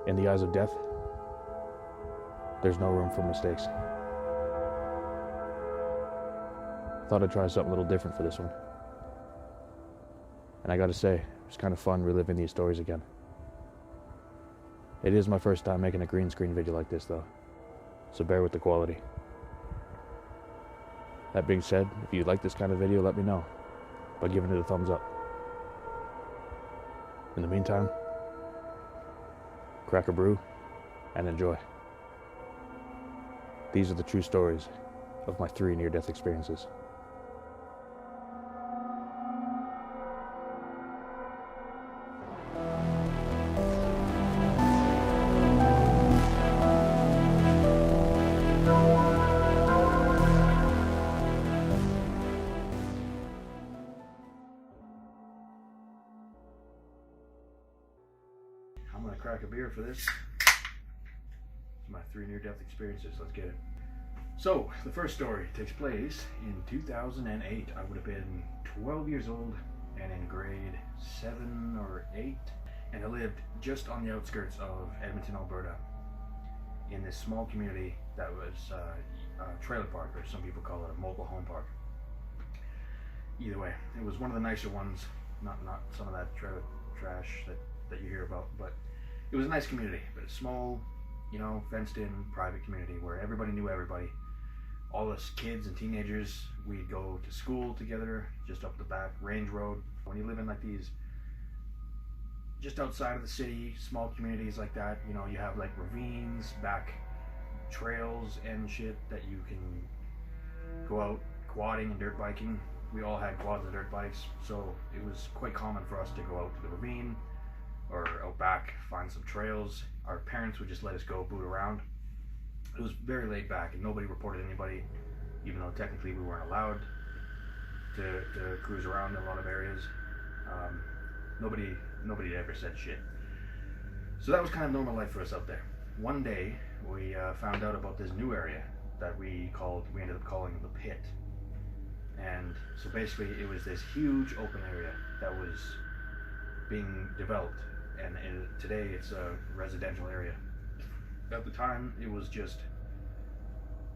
In the eyes of death, there's no room for mistakes. Thought I'd try something a little different for this one. And I gotta say, it was kind of fun reliving these stories again. It is my first time making a green screen video like this though, so bear with the quality. That being said, if you like this kind of video, let me know by giving it a thumbs up. In the meantime, crack a brew and enjoy. These are the true stories of my 3 near-death experiences. I'm gonna crack a beer for this. It's my 3 near-death experiences. Let's get it. So, the first story takes place in 2008. I would have been 12 years old and in grade 7 or 8. And I lived just on the outskirts of Edmonton, Alberta, in this small community that was a trailer park, or some people call it a mobile home park. Either way, it was one of the nicer ones, not some of that trailer trash that you hear about, but it was a nice community, but a small, fenced in private community where everybody knew everybody. All us kids and teenagers, we'd go to school together just up the back range road. When you live in like these just outside of the city, small communities like that, you have like ravines, back trails and shit that you can go out quadding and dirt biking. We all had quads and dirt bikes, so it was quite common for us to go out to the ravine or out back, find some trails. Our parents would just let us go boot around. It was very laid back and nobody reported anybody, even though technically we weren't allowed to cruise around in a lot of areas. Nobody ever said shit. So that was kind of normal life for us out there. One day we found out about this new area that we ended up calling the Pit. And so basically it was this huge open area that was being developed, and today it's a residential area. At the time it was just,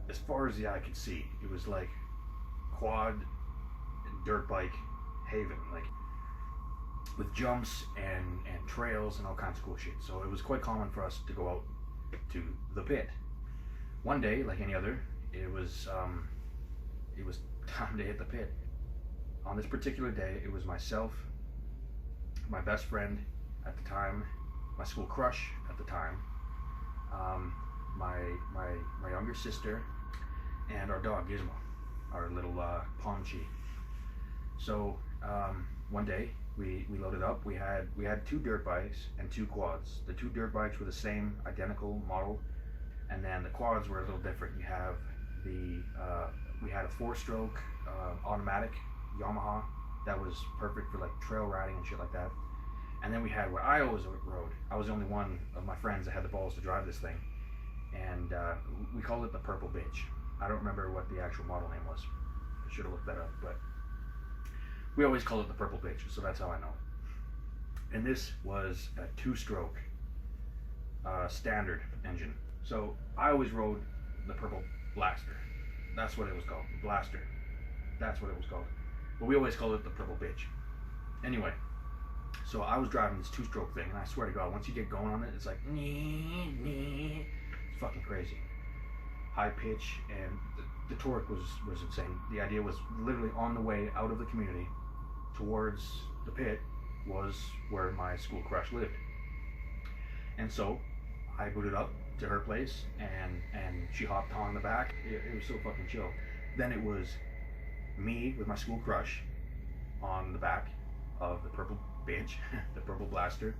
as far as the eye could see, it was like quad dirt bike haven, like with jumps and trails and all kinds of cool shit. So it was quite common for us to go out to the Pit. One day, like any other, it was time to hit the Pit. On this particular day, it was myself, my best friend at the time, my school crush at the time, my younger sister, and our dog Gizmo, our little Pomchi. So one day we loaded up. We had 2 dirt bikes and 2 quads. The 2 dirt bikes were the same, identical model, and then the quads were a little different. We had a 4-stroke automatic Yamaha that was perfect for like trail riding and shit like that. And then we had what I always rode. I was the only one of my friends that had the balls to drive this thing, and we called it the Purple Bitch. I don't remember what the actual model name was. I should have looked that up, but we always called it the Purple Bitch, so that's how I know it. And this was a 2-stroke standard engine. So I always rode the Purple Blaster. That's what it was called, Blaster. That's what it was called. But we always called it the Purple Bitch. Anyway, so I was driving this 2-stroke thing, and I swear to God, once you get going on it, it's like, it's fucking crazy. High pitch, and the torque was insane. The idea was literally on the way out of the community towards the Pit was where my school crush lived. And so I booted up to her place, and she hopped on the back. It was so fucking chill. Then it was me with my school crush on the back of the Purple Bitch, the Purple Blaster,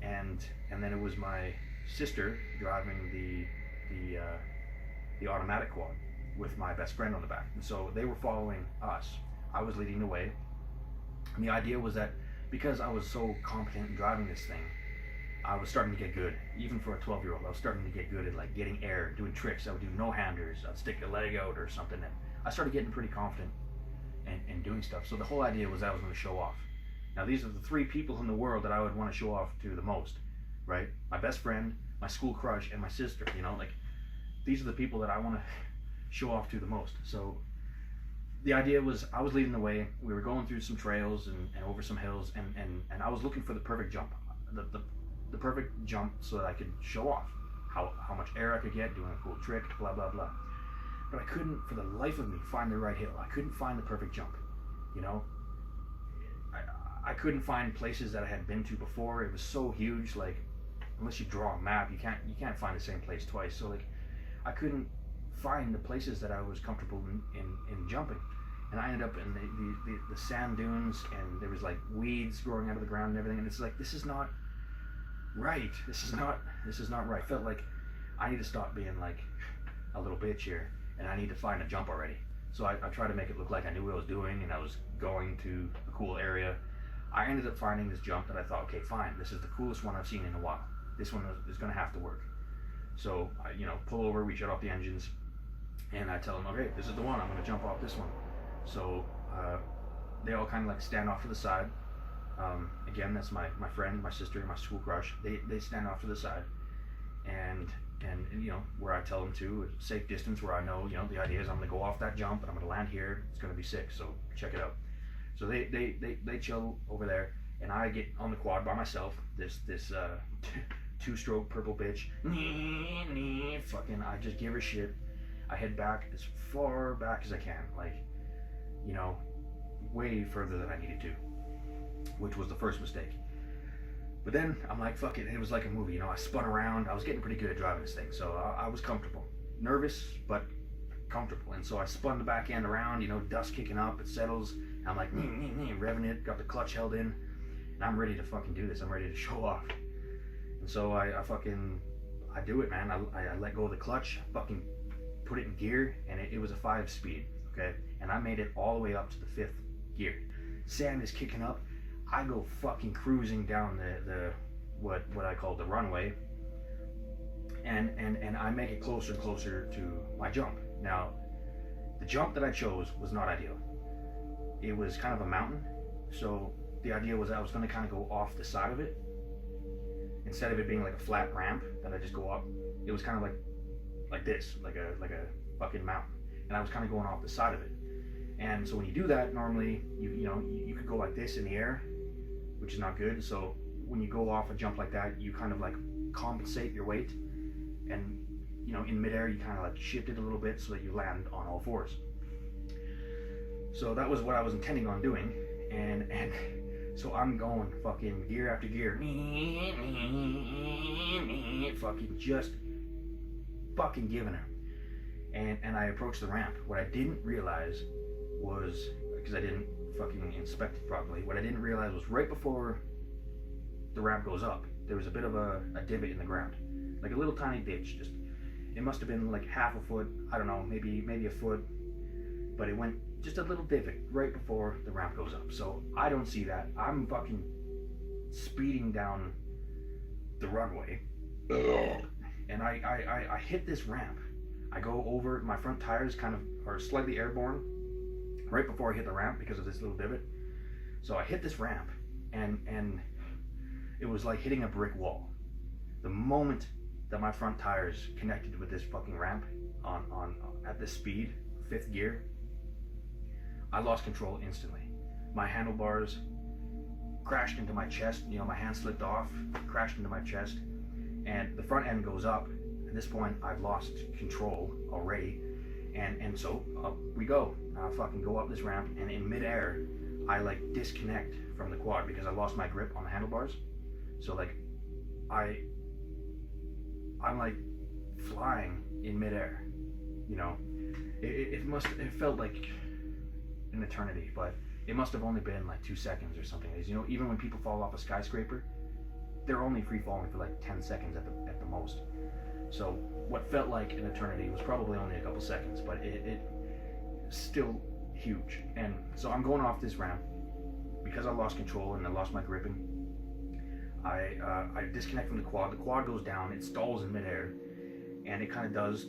and then it was my sister driving the automatic quad with my best friend on the back. And so they were following us. I was leading the way, and the idea was that because I was so competent in driving this thing, I was starting to get good. Even for a 12-year-old, I was starting to get good at like getting air, doing tricks. I would do no-handers, I'd stick a leg out or something, and I started getting pretty confident and doing stuff. So the whole idea was I was going to show off. Now these are the 3 people in the world that I would want to show off to the most. right? My best friend, my school crush, and my sister, you know, like these are the people that I want to show off to the most. So the idea was I was leading the way. We were going through some trails and over some hills, and I was looking for the perfect jump, the perfect jump so that I could show off how much air I could get doing a cool trick, blah, blah, blah. But I couldn't, for the life of me, find the right hill. I couldn't find the perfect jump, you know? I couldn't find places that I had been to before. It was so huge, like, unless you draw a map, you can't find the same place twice. So, like, I couldn't find the places that I was comfortable in jumping. And I ended up in the sand dunes, and there was, like, weeds growing out of the ground and everything. And it's like, this is not right. This is not right. I felt like I need to stop being, like, a little bitch here, and I need to find a jump already. So I tried to make it look like I knew what I was doing, and I was going to a cool area. I ended up finding this jump that I thought, okay, fine, this is the coolest one I've seen in a while. This one is going to have to work. So I, you know, pull over, we shut off the engines, and I tell them, okay, this is the one, I'm going to jump off this one. So they all kind of like stand off to the side. Again, that's my friend, my sister, and my school crush. They stand off to the side, and you know, where I tell them to, a safe distance where I know, you know, the idea is I'm going to go off that jump and I'm going to land here. It's going to be sick, so check it out. So they chill over there, and I get on the quad by myself. This two-stroke purple bitch. Fucking, I just give her shit. I head back as far back as I can, like, you know, way further than I needed to, which was the first mistake. But then I'm like, fuck it. It was like a movie, you know. I spun around. I was getting pretty good at driving this thing, so I was comfortable, nervous, but comfortable. And so I spun the back end around, you know, dust kicking up. It settles. I'm like, revving it, got the clutch held in, and I'm ready to fucking do this. I'm ready to show off. And so I do it, man. I let go of the clutch, fucking put it in gear, and it was a 5-speed, okay? And I made it all the way up to the 5th gear. Sand is kicking up. I go fucking cruising down the what I call the runway, and I make it closer and closer to my jump. Now, the jump that I chose was not ideal. It was kind of a mountain, so the idea was I was going to kind of go off the side of it. Instead of it being like a flat ramp that I just go up, it was kind of like this, like a fucking mountain, and I was kind of going off the side of it. And so when you do that, normally you could go like this in the air, which is not good. So when you go off a jump like that, you kind of like compensate your weight, and you know, in midair you kind of like shift it a little bit so that you land on all fours. So that was what I was intending on doing, and so I'm going fucking gear after gear, fucking just fucking giving her, and I approached the ramp. What I didn't realize was, because I didn't fucking inspect it properly, what I didn't realize was right before the ramp goes up, there was a bit of a divot in the ground, like a little tiny ditch. Just, it must have been like half a foot, I don't know, maybe a foot, but it went just a little divot right before the ramp goes up. So I don't see that. I'm fucking speeding down the runway, and I hit this ramp. I go over, my front tires kind of are slightly airborne right before I hit the ramp because of this little divot. So I hit this ramp, and it was like hitting a brick wall. The moment that my front tires connected with this fucking ramp on at this speed, 5th gear, I lost control instantly. My handlebars crashed into my chest. You know, my hand slipped off, crashed into my chest, and the front end goes up. At this point, I've lost control already, and so up we go. I fucking go up this ramp, and in midair, I like disconnect from the quad because I lost my grip on the handlebars. So like, I'm like flying in midair. You know, it felt like an eternity, but it must have only been like 2 seconds or something. You know, even when people fall off a skyscraper, they're only free falling for like 10 seconds at the most. So what felt like an eternity was probably only a couple seconds, but it still huge. And so I'm going off this ramp because I lost control and I lost my gripping. I disconnect from the quad. The quad goes down, it stalls in midair, and it kind of does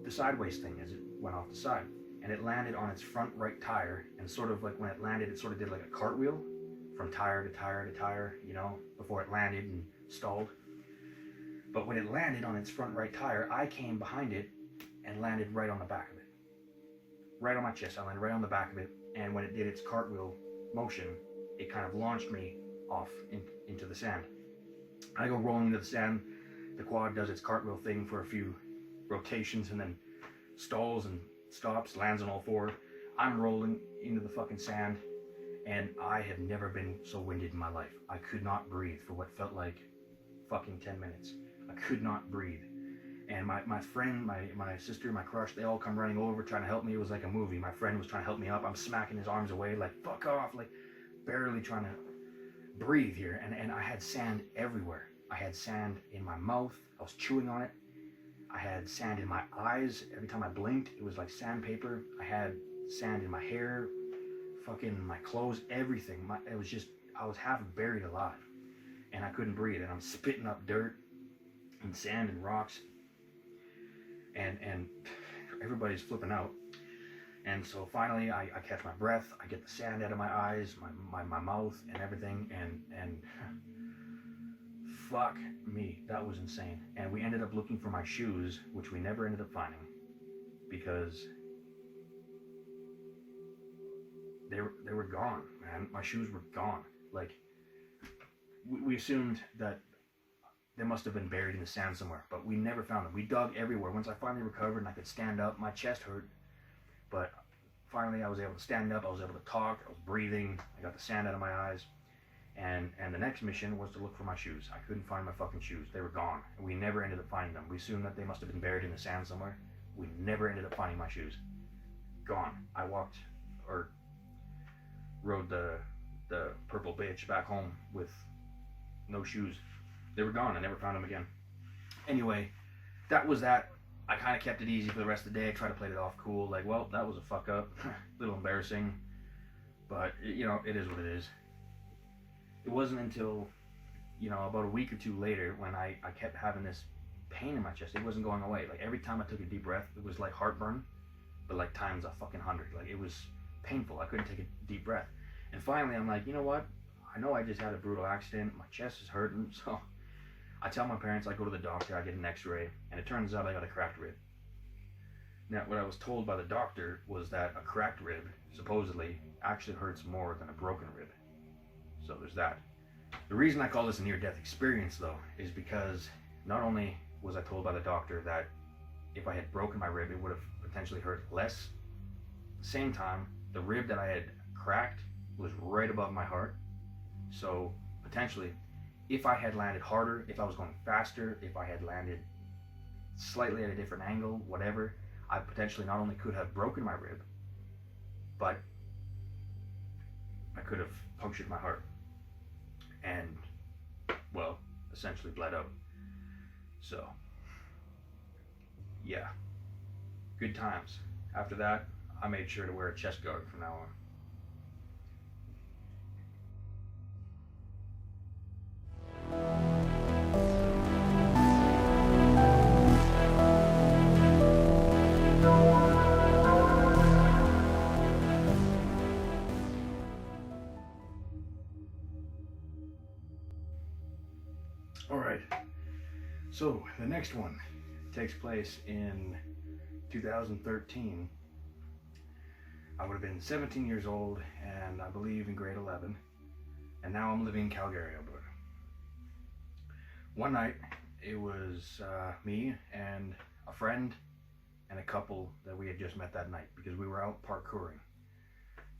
the sideways thing as it went off the side. And it landed on its front right tire, and sort of like when it landed, it sort of did like a cartwheel from tire to tire to tire, you know, before it landed and stalled. But when it landed on its front right tire, I came behind it and landed right on the back of it. Right on my chest. I landed right on the back of it. And when it did its cartwheel motion, it kind of launched me off into the sand. I go rolling into the sand. The quad does its cartwheel thing for a few rotations and then stalls and stops, lands on all four. I'm rolling into the fucking sand, and I have never been so winded in my life. I could not breathe for what felt like fucking 10 minutes. I could not breathe. And my friend, my sister, my crush, they all come running over trying to help me. It was like a movie. My friend was trying to help me up. I'm smacking his arms away like, fuck off, like barely trying to breathe here. And I had sand everywhere. I had sand in my mouth. I was chewing on it. I had sand in my eyes. Every time I blinked, it was like sandpaper. I had sand in my hair, fucking my clothes, everything. It was just, I was half buried alive. And I couldn't breathe. And I'm spitting up dirt and sand and rocks. And everybody's flipping out. And so finally I catch my breath. I get the sand out of my eyes, my mouth and everything. And fuck me, that was insane. And we ended up looking for my shoes, which we never ended up finding because they were gone, man. My shoes were gone. Like, we assumed that they must have been buried in the sand somewhere, but we never found them. We dug everywhere. Once I finally recovered and I could stand up, my chest hurt, but finally I was able to stand up, I was able to talk, I was breathing, I got the sand out of my eyes. And the next mission was to look for my shoes. I couldn't find my fucking shoes. They were gone. And we never ended up finding them. We assumed that they must have been buried in the sand somewhere. We never ended up finding my shoes. Gone. I walked or rode the purple bitch back home with no shoes. They were gone. I never found them again. Anyway, that was that. I kind of kept it easy for the rest of the day. I tried to play it off cool. Like, well, that was a fuck up. A little embarrassing. But, you know, it is what it is. It wasn't until, you know, about a week or two later when I kept having this pain in my chest. It wasn't going away. Like, every time I took a deep breath, it was like heartburn, but like times a fucking 100. Like, it was painful. I couldn't take a deep breath. And finally, I'm like, you know what? I know I just had a brutal accident. My chest is hurting. So I tell my parents, I go to the doctor, I get an x-ray, and it turns out I got a cracked rib. Now, what I was told by the doctor was that a cracked rib, supposedly, actually hurts more than a broken rib. So there's that. The reason I call this a near-death experience, though, is because not only was I told by the doctor that if I had broken my rib, it would have potentially hurt less. At the same time, the rib that I had cracked was right above my heart. So potentially, if I had landed harder, if I was going faster, if I had landed slightly at a different angle, whatever, I potentially not only could have broken my rib, but I could have punctured my heart. And, well, essentially bled out. So, yeah, good times. After that, I made sure to wear a chest guard from now on. Alright, so the next one takes place in 2013. I would have been 17 years old and I believe in grade 11, and now I'm living in Calgary, Alberta. One night, it was me and a friend and a couple that we had just met that night because we were out parkouring.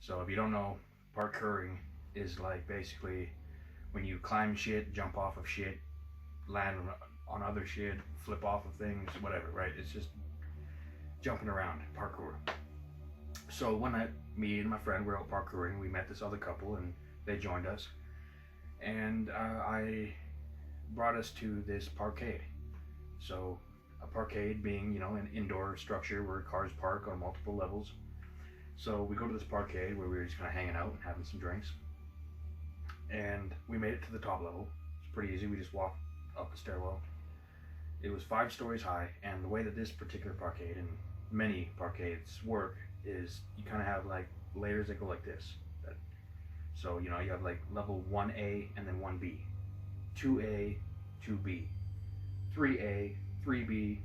So if you don't know, parkouring is like basically when you climb shit, jump off of shit, land on other shit, flip off of things, whatever, right? It's just jumping around, parkour. So one night, me and my friend were out parkouring. We met this other couple and they joined us. And I brought us to this parkade. So a parkade being, you know, an indoor structure where cars park on multiple levels. So we go to this parkade where we were just kind of hanging out and having some drinks. And we made it to the top level. It's pretty easy. We just walked up the stairwell. It was 5 stories high, and the way that this particular parkade and many parkades work is you kind of have like layers that go like this. So, you know, you have like level 1A and then 1B. 2A 2B, 3A, 3B,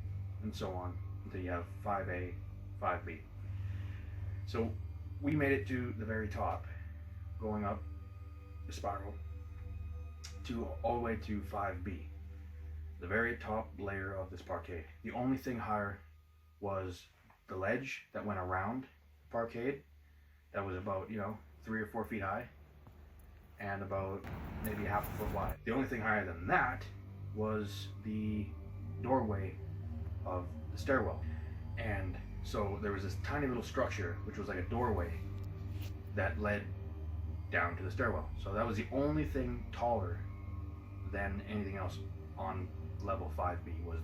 and so on until you have 5A, 5B. So we made it to the very top, going up the spiral to all the way to 5B, the very top layer of this parkade. The only thing higher was the ledge that went around parkade. That was about 3 or 4 feet high and about maybe half a foot wide. The only thing higher than that was the doorway of the stairwell. And so there was this tiny little structure, which was like a doorway that led down to the stairwell. So that was the only thing taller than anything else on level 5B was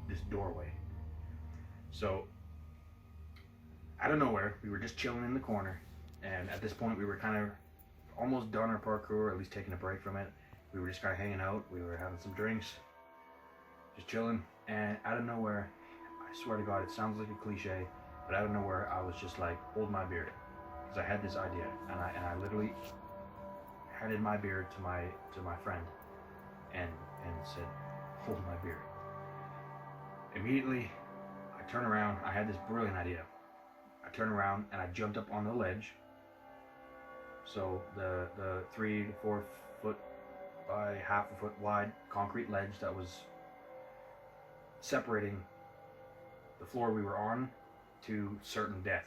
this doorway. So out of nowhere, we were just chilling in the corner, and at this point we were kind of almost done our parkour, or at least taking a break from it. We were just kind of hanging out, we were having some drinks, just chilling, and out of nowhere, I swear to God, it sounds like a cliche, but out of nowhere I was just like, hold my beer, because I had this idea, and I literally handed my beer to my friend and said, hold my beer. Immediately I turn around, I had this brilliant idea. I turned around and I jumped up on the ledge. So the 3 to 4 foot by half a foot wide concrete ledge that was separating the floor we were on to certain death,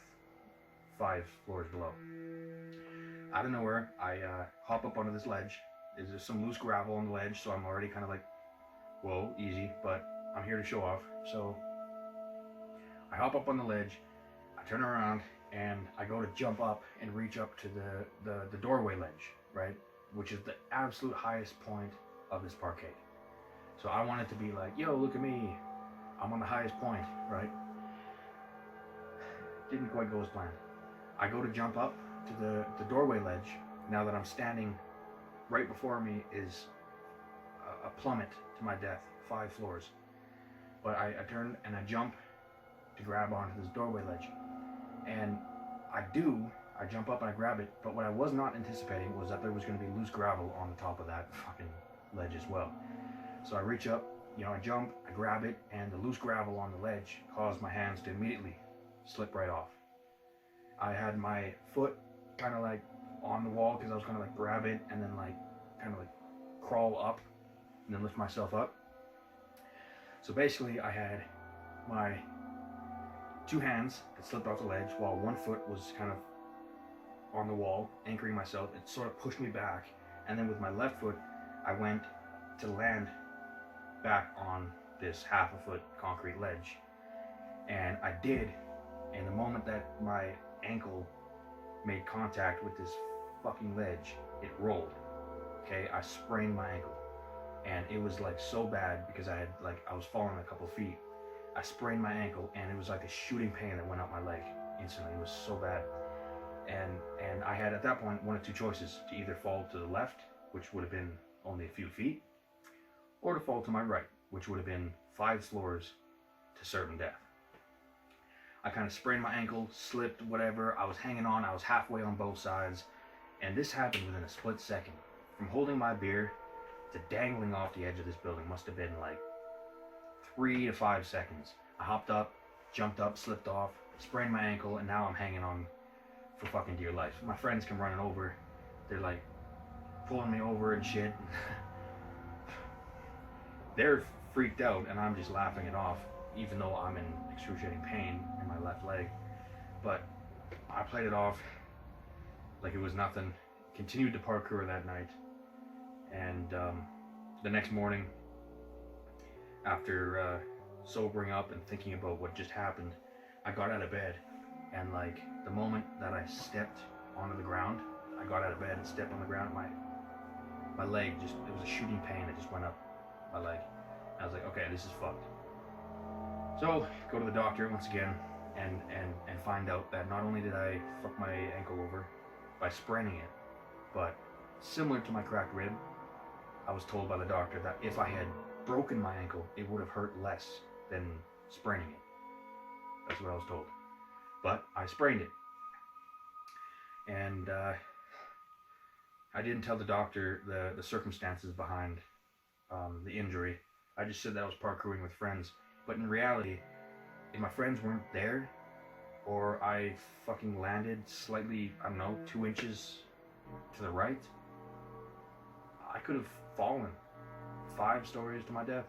5 floors below. Out of nowhere, I hop up onto this ledge. There's some loose gravel on the ledge, so I'm already kind of like, whoa, easy, but I'm here to show off. So I hop up on the ledge, I turn around, and I go to jump up and reach up to the doorway ledge, right? Which is the absolute highest point of this parkade. So I want it to be like, yo, look at me, I'm on the highest point, right? Didn't quite go as planned. I go to jump up to the doorway ledge. Now that I'm standing, right before me is a plummet to my death, 5 floors. But I turn and I jump to grab onto this doorway ledge. And I jump up and I grab it, but what I was not anticipating was that there was going to be loose gravel on the top of that fucking ledge as well. So I reach up, I jump, I grab it, and the loose gravel on the ledge caused my hands to immediately slip right off. I had my foot kind of like on the wall because I was going to like grab it and then like kind of like crawl up and then lift myself up. So basically I had my 2 hands that slipped off the ledge while 1 foot was kind of on the wall, anchoring myself. It sort of pushed me back, and then with my left foot I went to land back on this half a foot concrete ledge, and I did. And the moment that my ankle made contact with this fucking ledge, it rolled. Okay, I sprained my ankle, and it was like so bad because I was falling a couple feet. I sprained my ankle, and it was like a shooting pain that went up my leg instantly. It was so bad. And I had at that point 1 of 2 choices: to either fall to the left, which would have been only a few feet, or to fall to my right, which would have been 5 floors to certain death. I kind of sprained my ankle, slipped, whatever. I was hanging on. I was halfway on both sides, and this happened within a split second. From holding my beer to dangling off the edge of this building must have been like 3 to 5 seconds. I hopped up, jumped up, slipped off, sprained my ankle, and now I'm hanging on for fucking dear life. My friends come running over. They're like pulling me over and shit. They're freaked out, and I'm just laughing it off, even though I'm in excruciating pain in my left leg. But I played it off like it was nothing. Continued to parkour that night, and the next morning, after sobering up and thinking about what just happened, I got out of bed, and like the moment that I stepped onto the ground, I got out of bed and stepped on the ground, my leg it was a shooting pain that just went up my leg. I was like, okay, this is fucked. So go to the doctor once again and find out that not only did I fuck my ankle over by spraining it, but similar to my cracked rib, I was told by the doctor that if I had broken my ankle, it would have hurt less than spraining it. That's what I was told. But I sprained it. And I didn't tell the doctor the circumstances behind the injury. I just said that I was parkouring with friends. But in reality, if my friends weren't there, or I fucking landed slightly, I don't know, 2 inches to the right, I could have fallen 5 stories to my death.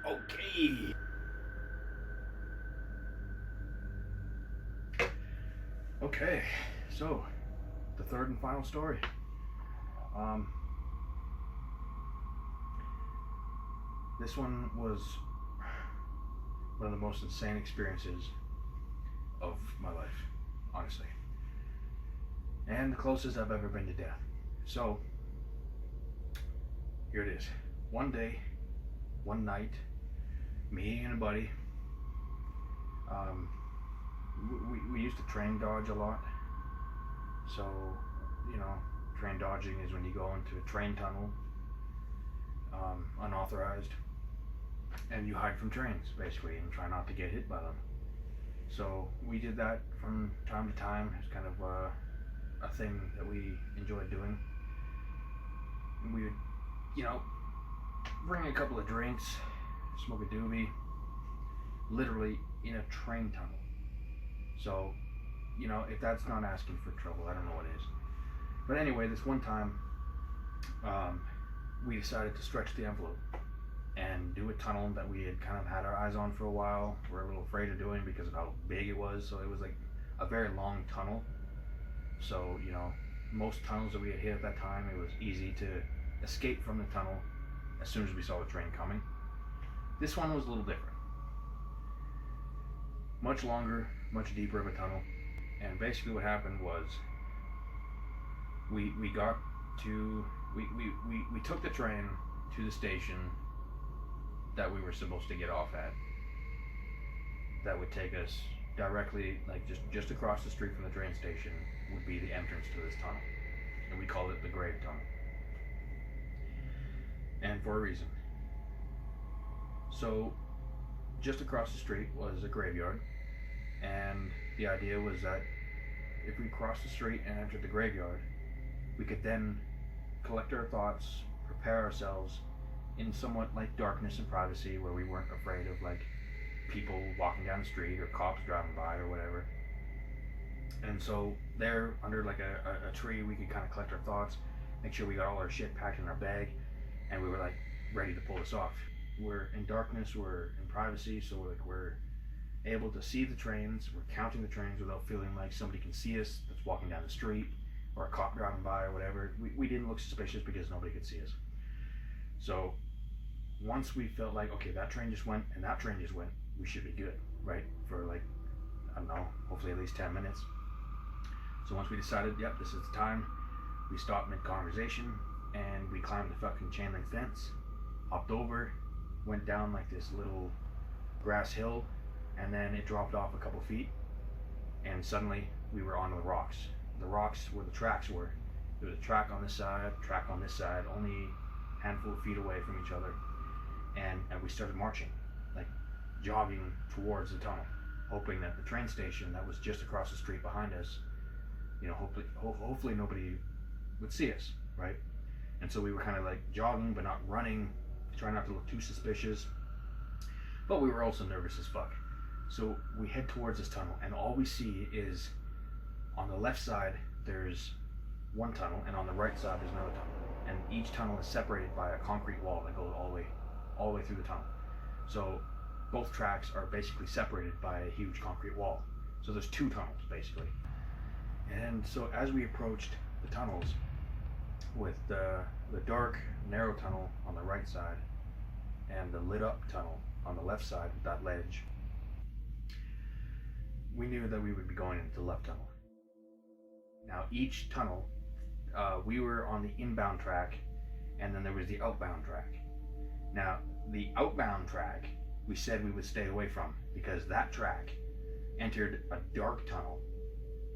Okay. Okay, so the third and final story. This one was one of the most insane experiences of my life, honestly. And the closest I've ever been to death. So, here it is. One day, one night, me and a buddy, we used to train dodge a lot. So, you know, train dodging is when you go into a train tunnel, unauthorized, and you hide from trains, basically, and try not to get hit by them. So we did that from time to time. It's kind of a thing that we enjoyed doing. And we would, you know, bring a couple of drinks, smoke a doobie, literally in a train tunnel. So, you know, if that's not asking for trouble, I don't know what is. But anyway, this one time, we decided to stretch the envelope and do a tunnel that we had kind of had our eyes on for a while. We're a little afraid of doing because of how big it was. So it was like a very long tunnel. So, you know, most tunnels that we had hit at that time, it was easy to escape from the tunnel as soon as we saw the train coming. This one was a little different. Much longer, much deeper of a tunnel. And basically what happened was we got to, we took the train to the station that we were supposed to get off at. That would take us directly, like just across the street from the train station would be the entrance to this tunnel. And we called it the Grave Tunnel. And for a reason. So just across the street was a graveyard, and the idea was that if we crossed the street and entered the graveyard, we could then collect our thoughts, prepare ourselves in somewhat like darkness and privacy, where we weren't afraid of like people walking down the street or cops driving by or whatever. And so there, under like a tree, we could kind of collect our thoughts, make sure we got all our shit packed in our bag, and we were like ready to pull this off. We're in darkness, we're in privacy, so we're able to see the trains, we're counting the trains without feeling like somebody can see us that's walking down the street, or a cop driving by or whatever. We didn't look suspicious because nobody could see us. So once we felt like, okay, that train just went and that train just went, we should be good, right? For like, I don't know, hopefully at least 10 minutes. So once we decided, yep, this is the time, we stopped mid-conversation and we climbed the fucking chain link fence, hopped over, went down like this little grass hill, and then it dropped off a couple feet, and suddenly we were on the rocks. The rocks where the tracks were. There was a track on this side, track on this side, only a handful of feet away from each other, and we started marching, like jogging towards the tunnel, hoping that the train station that was just across the street behind us, you know, hopefully nobody would see us, right? And so we were kind of like jogging but not running, trying not to look too suspicious, but we were also nervous as fuck. So we head towards this tunnel, and all we see is on the left side there's one tunnel, and on the right side there's another tunnel, and each tunnel is separated by a concrete wall that goes all the way through the tunnel. So both tracks are basically separated by a huge concrete wall. So there's 2 tunnels basically. And so as we approached the tunnels, with the dark narrow tunnel on the right side and the lit up tunnel on the left side with that ledge, we knew that we would be going into the left tunnel. Now each tunnel, we were on the inbound track, and then there was the outbound track. Now the Outbound track we said we would stay away from, because that track entered a dark tunnel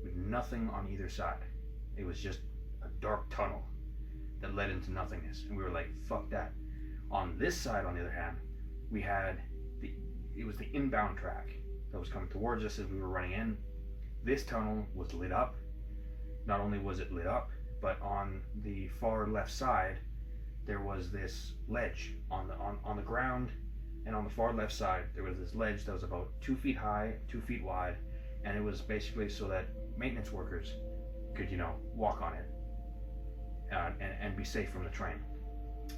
with nothing on either side. It was just a dark tunnel that led into nothingness, and we were like, fuck that. On this side, on the other hand, we had it was the inbound track that was coming towards us as we were running in. This tunnel was lit up. Not only was it lit up, but on the far left side there was this ledge on the ground, and on the far left side there was this ledge that was about 2 feet high, 2 feet wide, and it was basically so that maintenance workers could, walk on it and be safe from the train.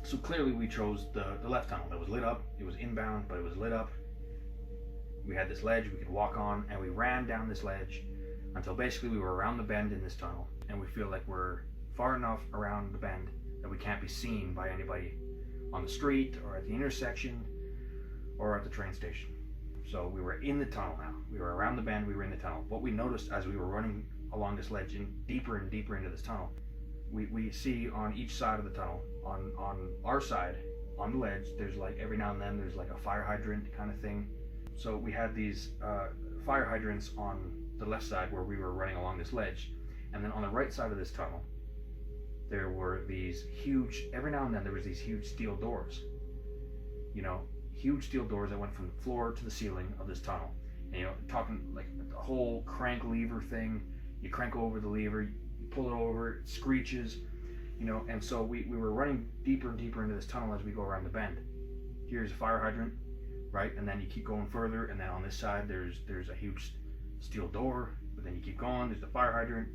So clearly we chose the left tunnel that was lit up. It was inbound, but it was lit up. We had this ledge we could walk on, and we ran down this ledge until basically we were around the bend in this tunnel, and we feel like we're far enough around the bend that we can't be seen by anybody on the street or at the intersection or at the train station. So we were in the tunnel now. We were around the bend, we were in the tunnel. What we noticed as we were running along this ledge and deeper into this tunnel, we see on each side of the tunnel, on our side, on the ledge, there's like every now and then there's like a fire hydrant kind of thing. So we had these fire hydrants on the left side where we were running along this ledge, and then on the right side of this tunnel there were these huge, every now and then there was these huge steel doors, huge steel doors that went from the floor to the ceiling of this tunnel. And talking like the whole crank lever thing, you crank over the lever, you pull it over, it screeches, and so we were running deeper and deeper into this tunnel as we go around the bend. Here's a fire hydrant, right? And then you keep going further, and then on this side there's a huge steel door, but then you keep going, there's the fire hydrant.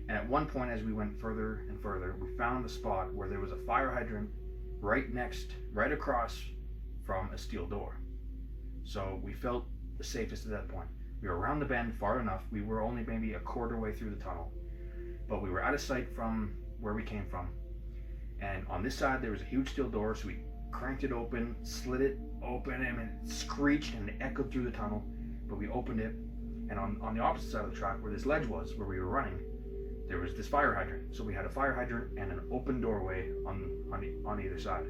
And at one point, as we went further and further, we found a spot where there was a fire hydrant right across from a steel door. So we felt the safest at that point. We were around the bend far enough. We were only maybe a quarter way through the tunnel, but we were out of sight from where we came from. And on this side there was a huge steel door, so we cranked it open, slid it open, and it screeched and it echoed through the tunnel, but we opened it. And on the opposite side of the track where this ledge was, where we were running, there was this fire hydrant. So we had a fire hydrant and an open doorway on either side.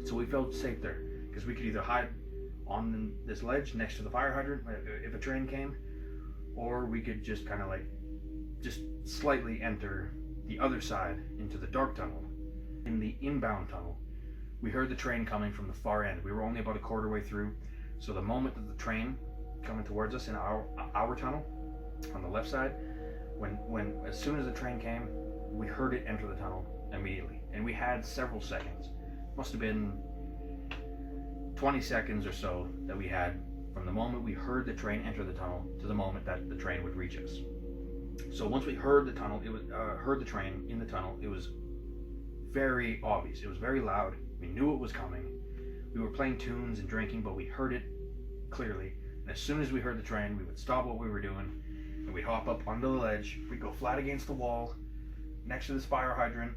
So we felt safe there, because we could either hide on this ledge next to the fire hydrant if a train came, or we could just kind of like just slightly enter the other side into the dark tunnel. In the inbound tunnel, we heard the train coming from the far end. We were only about a quarter way through, so the moment that the train coming towards us in our tunnel on the left side, when as soon as the train came, we heard it enter the tunnel immediately, and we had several seconds, must have been 20 seconds or so that we had from the moment we heard the train enter the tunnel to the moment that the train would reach us. So once we heard the tunnel, heard the train in the tunnel, it was very obvious. It was very loud. We knew it was coming. We were playing tunes and drinking, but we heard it clearly. And as soon as we heard the train, we would stop what we were doing, and we'd hop up onto the ledge. We'd go flat against the wall next to this fire hydrant,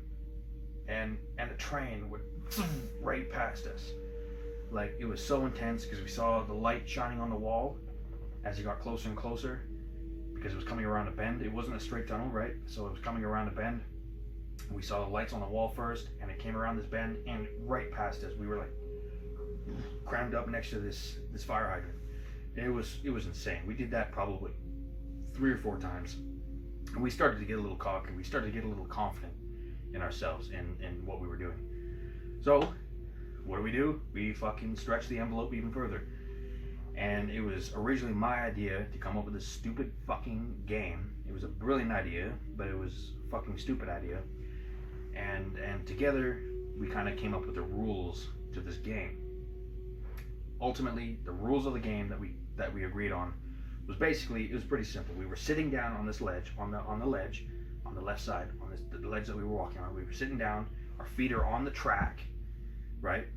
and the train would right past us. Like, it was so intense because we saw the light shining on the wall as it got closer and closer, because it was coming around a bend. It wasn't a straight tunnel, right? So it was coming around a bend. We saw the lights on the wall first, and it came around this bend and right past us. We were like crammed up next to this fire hydrant. It was insane. We did that probably 3 or 4 times, and we started to get a little cocky. We started to get a little confident in ourselves and what we were doing. So what do? We fucking stretched the envelope even further. And it was originally my idea to come up with this stupid fucking game. It was a brilliant idea, but it was a fucking stupid idea. And together we kind of came up with the rules to this game. Ultimately, the rules of the game that we agreed on was basically, it was pretty simple. We were sitting down on this ledge, on the ledge, on the left side, on the ledge that we were walking on. We were sitting down. Our feet are on the track, right?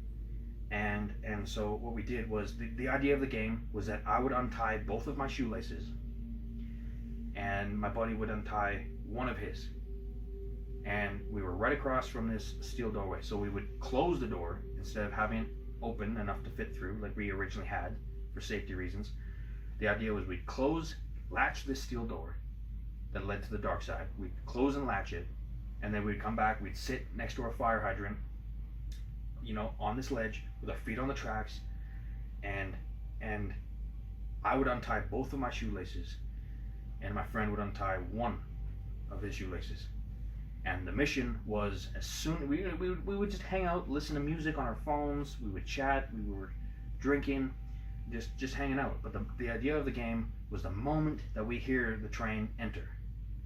And so what we did was, the idea of the game was that I would untie both of my shoelaces, and my buddy would untie one of his. And we were right across from this steel doorway. So we would close the door instead of having it open enough to fit through like we originally had for safety reasons. The idea was we'd latch this steel door that led to the dark side. We'd close and latch it, and then we'd come back, we'd sit next to our fire hydrant, on this ledge with our feet on the tracks, and I would untie both of my shoelaces, and my friend would untie one of his shoelaces. And the mission was, as soon we would just hang out, listen to music on our phones, we would chat, we were drinking, just hanging out. But the idea of the game was the moment that we hear the train enter,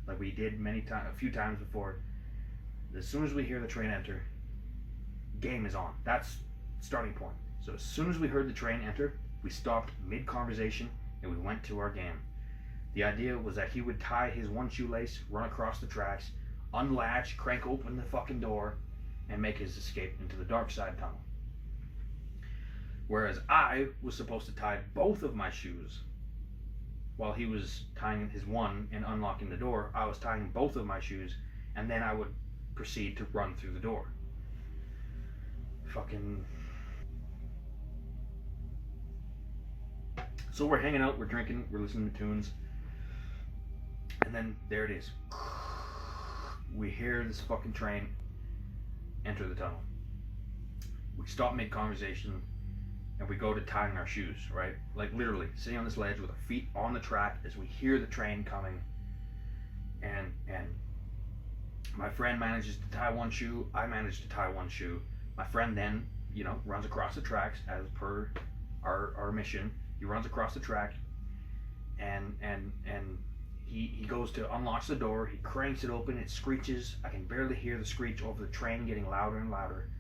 like we did a few times before. As soon as we hear the train enter, game is on. That's starting point. So as soon as we heard the train enter, we stopped mid-conversation and we went to our game. The idea was that he would tie his one shoelace, run across the tracks, unlatch, crank open the fucking door, and make his escape into the dark side tunnel. Whereas I was supposed to tie both of my shoes. While he was tying his one and unlocking the door, I was tying both of my shoes, and then I would proceed to run through the door. Fucking... So we're hanging out, we're drinking, we're listening to tunes, and then there it is. We hear this fucking train enter the tunnel. We stop mid-conversation and we go to tying our shoes, right? Like literally sitting on this ledge with our feet on the track as we hear the train coming, and my friend manages to tie one shoe, I manage to tie one shoe. My friend then, runs across the tracks as per our mission. He runs across the track, and he goes to unlock the door. He cranks it open. It screeches. I can barely hear the screech over the train getting louder and louder.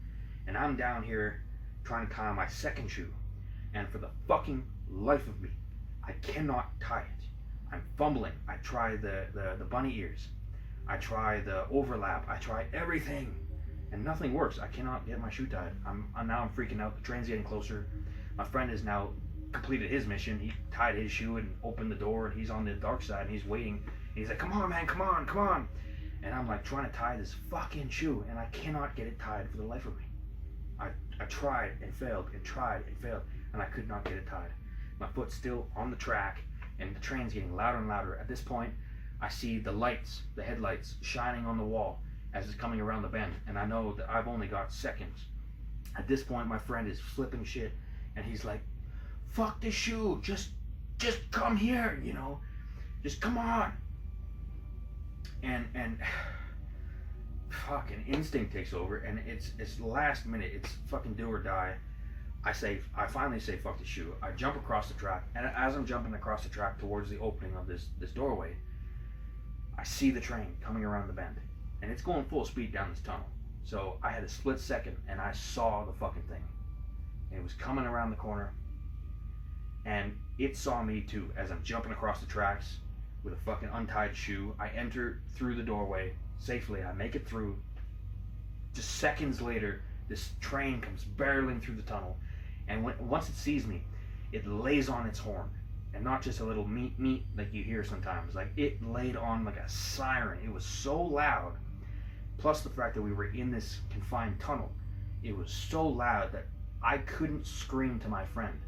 And I'm down here trying to tie my second shoe. And for the fucking life of me, I cannot tie it. I'm fumbling. I try the bunny ears. I try the overlap. I try everything, and nothing works. I cannot get my shoe tied. I'm freaking out. The train's getting closer. My friend is now completed his mission. He tied his shoe and opened the door, and he's on the dark side and he's waiting, and he's like, come on man, come on, and I'm like trying to tie this fucking shoe, and I cannot get it tied for the life of me. I tried and failed and tried and failed, and I could not get it tied. My foot's still on the track, and the train's getting louder and louder. At this point, I see the headlights shining on the wall as it's coming around the bend, and I know that I've only got seconds. At this point, my friend is flipping shit, and he's like, fuck this shoe, just come here, just come on. And fucking instinct takes over, and it's last minute, it's fucking do or die. I finally say fuck the shoe. I jump across the track, and as I'm jumping across the track towards the opening of this doorway, I see the train coming around the bend, and it's going full speed down this tunnel. So I had a split second, and I saw the fucking thing. And it was coming around the corner, and it saw me too as I'm jumping across the tracks with a fucking untied shoe. I enter through the doorway safely. I make it through. Just seconds later, this train comes barreling through the tunnel, and once it sees me, it lays on its horn, and not just a little meet like you hear sometimes. Like, it laid on like a siren. It was so loud, plus the fact that we were in this confined tunnel, it was so loud that I couldn't scream to my friend.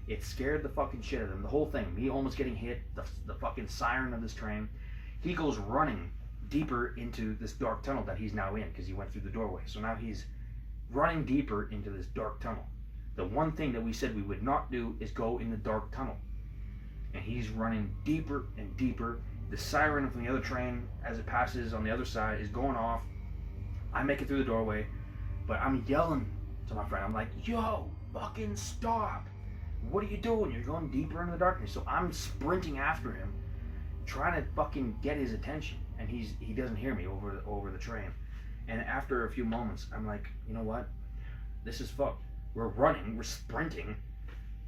It scared the fucking shit out of him. The whole thing, me almost getting hit, the fucking siren of this train. He goes running deeper into this dark tunnel that he's now in, because he went through the doorway. So now he's running deeper into this dark tunnel. The one thing that we said we would not do is go in the dark tunnel. And he's running deeper and deeper. The siren from the other train, as it passes on the other side, is going off. I make it through the doorway, but I'm yelling to my friend. I'm like, yo, fucking stop. What are you doing? You're going deeper into the darkness. So I'm sprinting after him, trying to fucking get his attention. And he doesn't hear me over the train. And after a few moments, I'm like, you know what? This is fucked. We're sprinting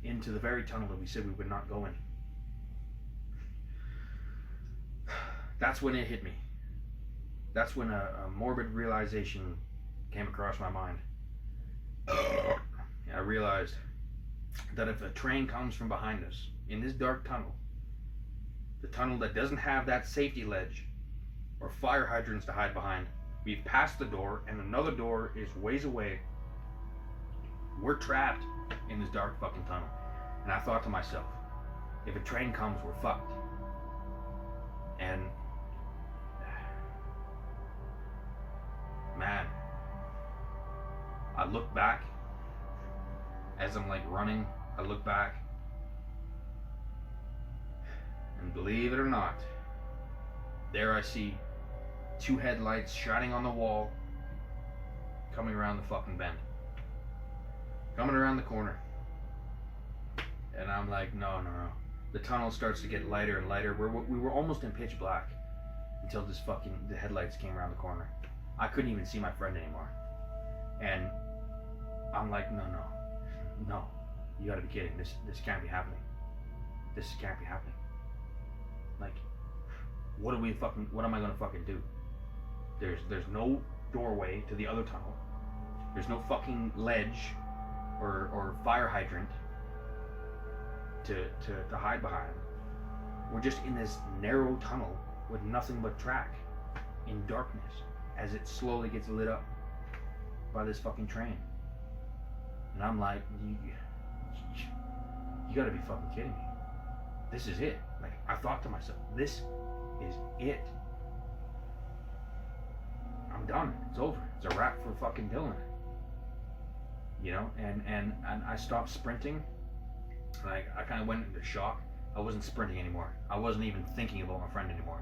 into the very tunnel that we said we would not go in. That's when it hit me. That's when a morbid realization came across my mind. I realized that if a train comes from behind us in this dark tunnel, the tunnel that doesn't have that safety ledge or fire hydrants to hide behind, we've passed the door and another door is ways away. We're trapped in this dark fucking tunnel. And I thought to myself, if a train comes, we're fucked. And man, I look back as I'm like running, I look back, and believe it or not, there I see two headlights shining on the wall, coming around the fucking bend, coming around the corner. And I'm like, no. The tunnel starts to get lighter and lighter. We were almost in pitch black until the headlights came around the corner. I couldn't even see my friend anymore. And I'm like, no, you gotta be kidding. This can't be happening. This can't be happening. Like, what am I gonna fucking do? There's no doorway to the other tunnel. There's no fucking ledge or fire hydrant to hide behind. We're just in this narrow tunnel with nothing but track in darkness as it slowly gets lit up by this fucking train. And I'm like, you gotta be fucking kidding me. This is it. Like, I thought to myself, this is it. I'm done. It's over. It's a wrap for fucking Dylan. You know, and I stopped sprinting. Like, I kind of went into shock. I wasn't sprinting anymore. I wasn't even thinking about my friend anymore.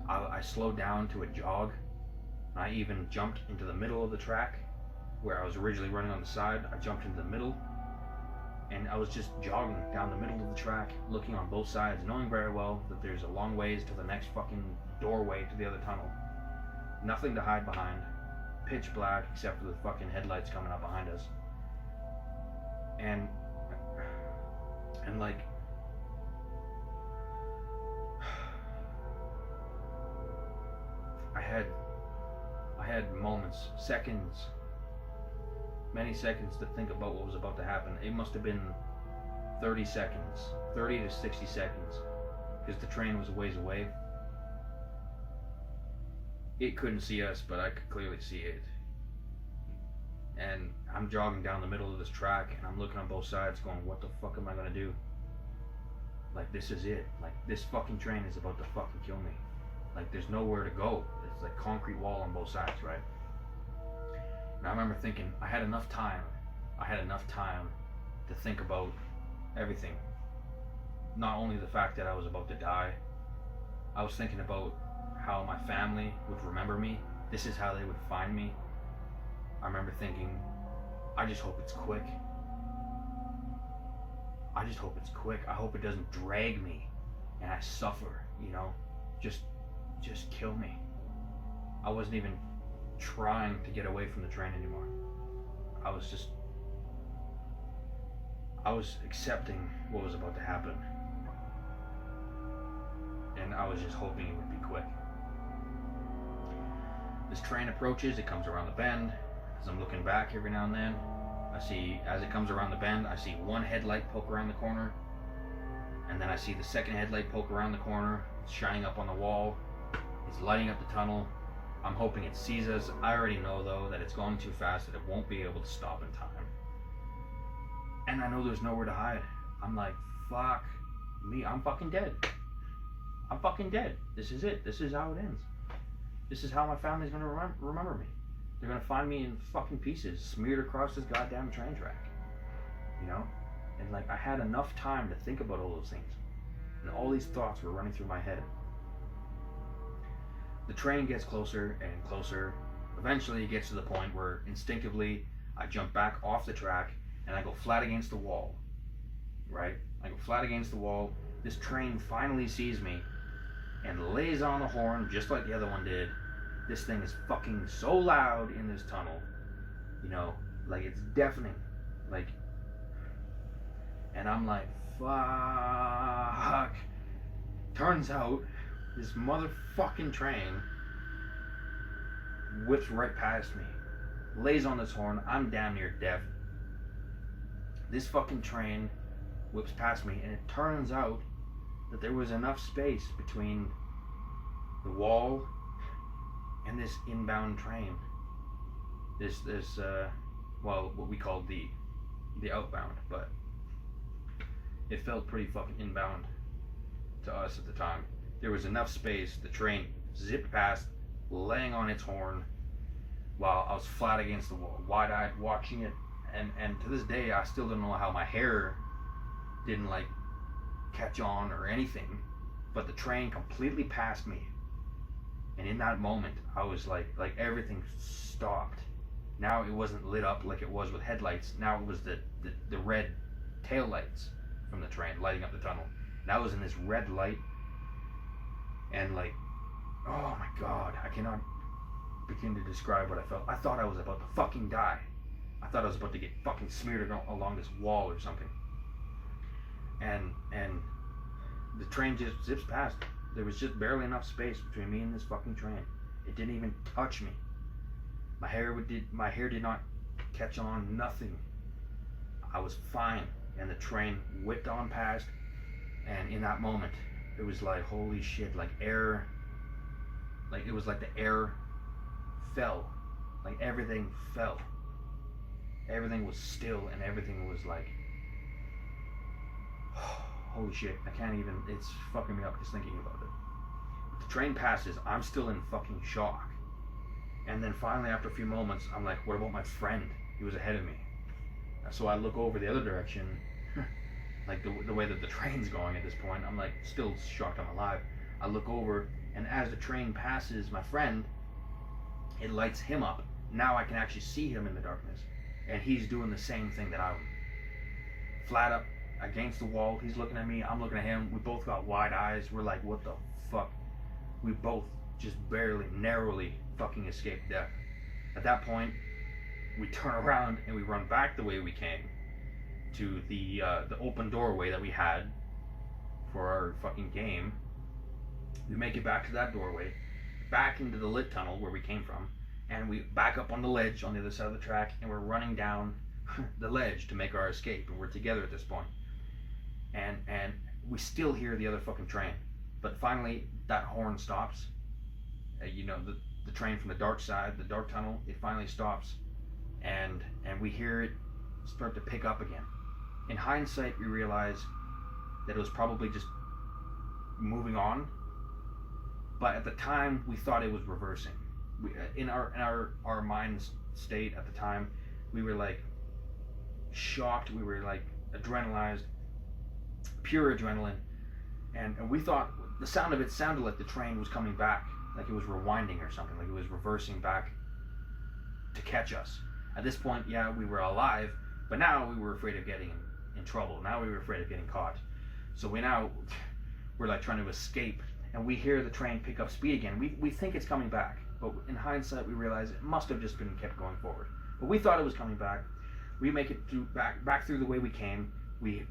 I slowed down to a jog. I even jumped into the middle of the track where I was originally running on the side. I jumped into the middle, and I was just jogging down the middle of the track, looking on both sides, knowing very well that there's a long ways to the next fucking doorway to the other tunnel. Nothing to hide behind. Pitch black except for the fucking headlights coming up behind us. And like, I had moments, seconds, many seconds to think about what was about to happen. It must have been 30 seconds, 30 to 60 seconds, because the train was a ways away. It couldn't see us, but I could clearly see it. And I'm jogging down the middle of this track, and I'm looking on both sides going, what the fuck am I gonna do? Like, this is it. Like, this fucking train is about to fucking kill me. Like, there's nowhere to go. It's like concrete wall on both sides, right? And I remember thinking, I had enough time to think about everything. Not only the fact that I was about to die, I was thinking about how my family would remember me. This is how they would find me. I remember thinking, I just hope it's quick. I just hope it's quick. I hope it doesn't drag me and I suffer, you know? Just kill me. I wasn't even trying to get away from the train anymore. I was accepting what was about to happen. And I was just hoping it would be quick. This train approaches, it comes around the bend. As I'm looking back every now and then, I see, as it comes around the bend, I see one headlight poke around the corner. And then I see the second headlight poke around the corner. It's shining up on the wall. It's lighting up the tunnel. I'm hoping it sees us. I already know, though, that it's going too fast, that it won't be able to stop in time. And I know there's nowhere to hide. I'm like, fuck me, I'm fucking dead. I'm fucking dead. This is it. This is how it ends. This is how my family's gonna remember me. They're gonna find me in fucking pieces, smeared across this goddamn train track. You know? And like, I had enough time to think about all those things. And all these thoughts were running through my head. The train gets closer and closer. Eventually it gets to the point where instinctively I jump back off the track and I go flat against the wall. Right? I go flat against the wall. This train finally sees me and lays on the horn just like the other one did. This thing is fucking so loud in this tunnel. You know, like, it's deafening. Like, and I'm like, fuck. Turns out this motherfucking train whips right past me, lays on this horn. I'm damn near deaf. This fucking train whips past me, and it turns out that there was enough space between the wall and this inbound train. This well, what we called the outbound, but it felt pretty fucking inbound to us at the time. There was enough space. The train zipped past, laying on its horn, while I was flat against the wall, wide-eyed, watching it And to this day, I still don't know how my hair didn't like catch on or anything, but the train completely passed me. And in that moment, I was like everything stopped. Now it wasn't lit up like it was with headlights. Now it was the red tail lights from the train lighting up the tunnel. And I was in this red light, and like, oh my God, I cannot begin to describe what I felt. I thought I was about to fucking die. I thought I was about to get fucking smeared along this wall or something. And the train just zips past. There was just barely enough space between me and this fucking train. It didn't even touch me. My hair did not catch on, nothing. I was fine, and the train whipped on past. And in that moment, it was like, holy shit, like air, like it was like the air fell, like everything fell. Everything was still, and everything was like, holy shit, I can't even, it's fucking me up just thinking about it. The train passes, I'm still in fucking shock. And then finally, after a few moments, I'm like, what about my friend? He was ahead of me. So I look over the other direction, like the way that the train's going at this point. I'm like, still shocked I'm alive. I look over, and as the train passes my friend, it lights him up. Now I can actually see him in the darkness. And he's doing the same thing that I was. Flat up against the wall, he's looking at me, I'm looking at him. We both got wide eyes. We're like, what the fuck? We both just barely, narrowly fucking escaped death. At that point, we turn around and we run back the way we came to the open doorway that we had for our fucking game. We make it back to that doorway, back into the lit tunnel where we came from, and we back up on the ledge on the other side of the track, and we're running down the ledge to make our escape, and we're together at this point. And we still hear the other fucking train, but finally that horn stops. The train from the dark side, the dark tunnel, it finally stops, and we hear it start to pick up again. In hindsight, we realize that it was probably just moving on, but at the time we thought it was reversing. In our mind's state at the time, we were like shocked, we were like adrenalized, pure adrenaline, and we thought the sound of it sounded like the train was coming back, like it was rewinding or something, like it was reversing back to catch us. At this point, yeah, we were alive, but now we were afraid of getting in trouble. Now we were afraid of getting caught. So we're like trying to escape, and we hear the train pick up speed again. We think it's coming back, but in hindsight, we realize it must have just been kept going forward. But we thought it was coming back. We make it through back through the way we came. We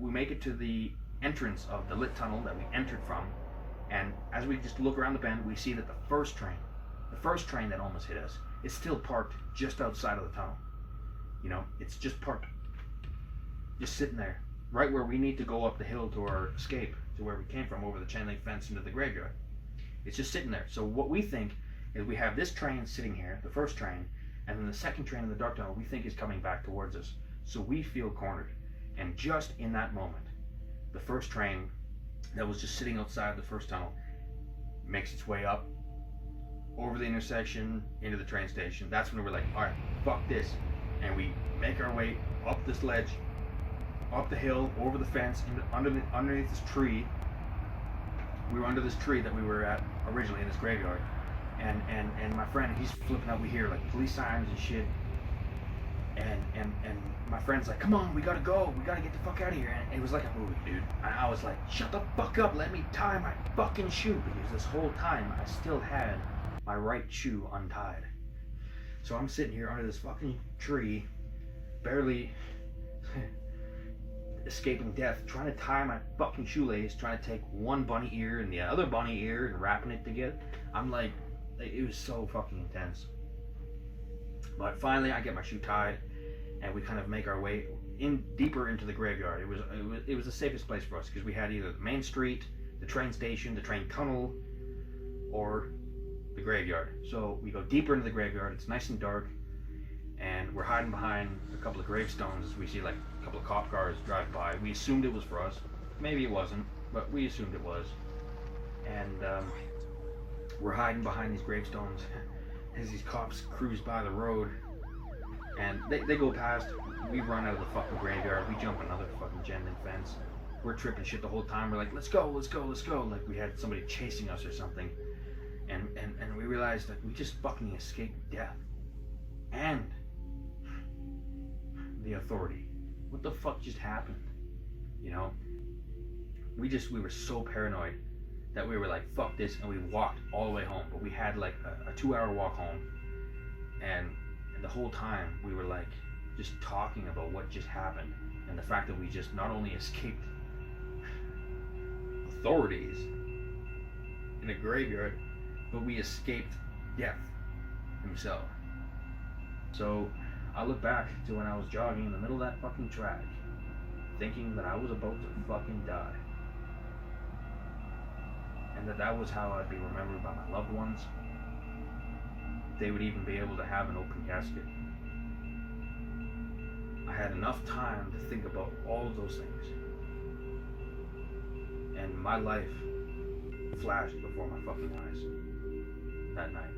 make it to the entrance of the lit tunnel that we entered from, and as we just look around the bend, we see that the first train that almost hit us, is still parked just outside of the tunnel. It's just parked, just sitting there, right where we need to go up the hill to our escape, to where we came from, over the chain link fence into the graveyard. It's just sitting there. So what we think is we have this train sitting here, the first train, and then the second train in the dark tunnel we think is coming back towards us. So we feel cornered. And just in that moment, the first train that was just sitting outside the first tunnel makes its way up over the intersection into the train station. That's when we're like, all right, fuck this. And we make our way up this ledge, up the hill, over the fence, underneath this tree. We were under this tree that we were at originally in this graveyard. And my friend, he's flipping out. We hear like police sirens and shit. And my friend's like, come on, we gotta go. We gotta get the fuck out of here. And it was like a movie, dude. And I was like, shut the fuck up. Let me tie my fucking shoe. Because this whole time, I still had my right shoe untied. So I'm sitting here under this fucking tree, barely escaping death, trying to tie my fucking shoelace, trying to take one bunny ear and the other bunny ear and wrapping it together. I'm like, it was so fucking intense. But finally I get my shoe tied, and we kind of make our way in deeper into the graveyard. It was the safest place for us, because we had either the main street, the train station, the train tunnel, or the graveyard. So we go deeper into the graveyard. It's nice and dark, and we're hiding behind a couple of gravestones as we see like a couple of cop cars drive by. We assumed it was for us. Maybe it wasn't, but we assumed it was. And we're hiding behind these gravestones as these cops cruise by the road. And they go past, we run out of the fucking graveyard, we jump another fucking chain link fence. We're tripping shit the whole time. We're like, let's go. Like we had somebody chasing us or something. And we realized that we just fucking escaped death. And the authority. What the fuck just happened? You know? We were so paranoid that we were like, fuck this, and we walked all the way home. But we had like a 2-hour walk home. And the whole time we were like just talking about what just happened. And the fact that we just not only escaped authorities in a graveyard, but we escaped death himself. So I look back to when I was jogging in the middle of that fucking track, thinking that I was about to fucking die. And that was how I'd be remembered by my loved ones. They would even be able to have an open casket. I had enough time to think about all of those things. And my life flashed before my fucking eyes that night.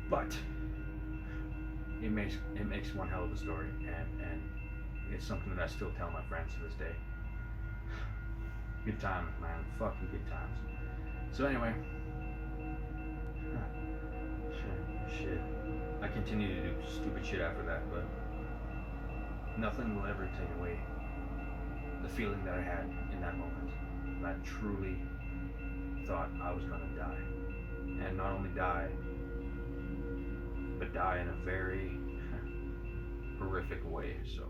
But it makes one hell of a story, and it's something that I still tell my friends to this day. Good times, man. Fucking good times. So anyway, shit. I continue to do stupid shit after that, but nothing will ever take away the feeling that I had in that moment. I truly thought I was gonna die, and not only die, but die in a very horrific way. So